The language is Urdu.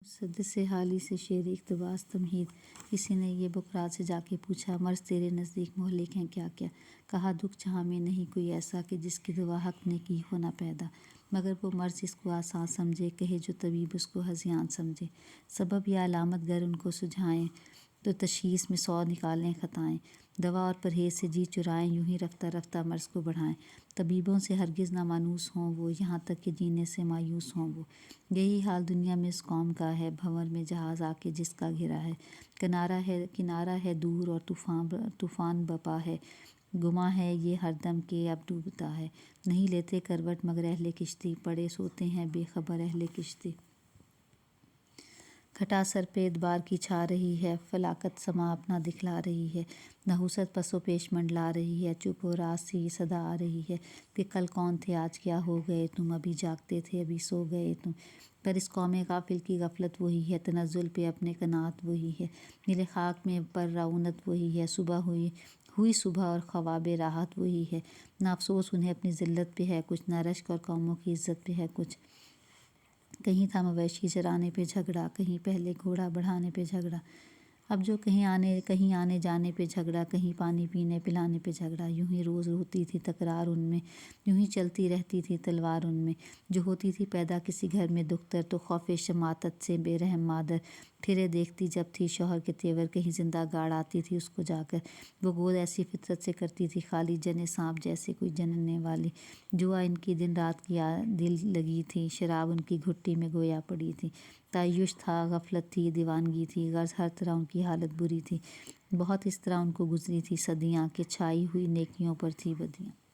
مسدس سے حالی سے شعر اقتباس تمہید۔ کسی نے یہ بقراط سے جا کے پوچھا، مرض تیرے نزدیک مہلک ہیں کیا کیا؟ کہا دکھ جہاں میں نہیں کوئی ایسا کہ جس کی دوا حق نے کی ہو نہ پیدا، مگر وہ مرض اس کو آسان سمجھے، کہے جو طبیب اس کو ہذیان سمجھے۔ سبب یا علامت گر ان کو سجھائیں تو تشخیص میں 100 نکالیں خطائیں، دوا اور پرہیز سے جی چرائیں، یوں ہی رفتہ رفتہ مرض کو بڑھائیں۔ طبیبوں سے ہرگز نہ مانوس ہوں وہ، یہاں تک کہ جینے سے مایوس ہوں وہ۔ یہی حال دنیا میں اس قوم کا ہے، بھنور میں جہاز آ کے جس کا گھرا ہے۔ کنارہ ہے دور اور طوفان بپا ہے، گماں ہے یہ ہر دم کہ اب ڈوبتا ہے۔ نہیں لیتے کروٹ مگر اہل کشتی، پڑے سوتے ہیں بے خبر اہل کشتی۔ گھٹا سر پہ ادبار کی چھا رہی ہے، فلاکت سما اپنا دکھلا رہی ہے، نحوست پس و پیش منڈلا رہی ہے، چپ و راست سی یہ صدا آ رہی ہے کہ کل کون تھے آج کیا ہو گئے تم، ابھی جاگتے تھے ابھی سو گئے تم۔ پر اس قوم غافل کی غفلت وہی ہے، تنزل پہ اپنے قناعت وہی ہے، نیلے خاک میں پر رعونت وہی ہے، صبح ہوئی صبح اور خواب راحت وہی ہے۔ نہ افسوس انہیں اپنی ذلت پہ ہے کچھ، نہ رشک اور قوموں کی عزت پہ ہے کچھ۔ کہیں تھا مویشی چرانے پہ جھگڑا، کہیں پہلے گھوڑا بڑھانے پہ جھگڑا، اب جو کہیں آنے جانے پہ جھگڑا، کہیں پانی پینے پلانے پہ جھگڑا۔ یوں ہی روز ہوتی تھی تکرار ان میں، یوں ہی چلتی رہتی تھی تلوار ان میں۔ جو ہوتی تھی پیدا کسی گھر میں دختر، تو خوف شماتت سے بے رحم مادر پھرے دیکھتی جب تھی شوہر کے تیور، کہیں زندہ گاڑ آتی تھی اس کو جا کر۔ وہ گود ایسی فطرت سے کرتی تھی خالی، جنے سانپ جیسے کوئی جننے والی۔ جوا ان کی دن رات کی دل لگی تھی، شراب ان کی گھٹی میں گویا پڑی تھی۔ تعیش تھا، غفلت تھی، دیوانگی تھی، غرض ہر طرح ان کی حالت بری تھی۔ بہت اس طرح ان کو گزری تھی صدیاں کہ چھائی ہوئی نیکیوں پر تھی بدیاں۔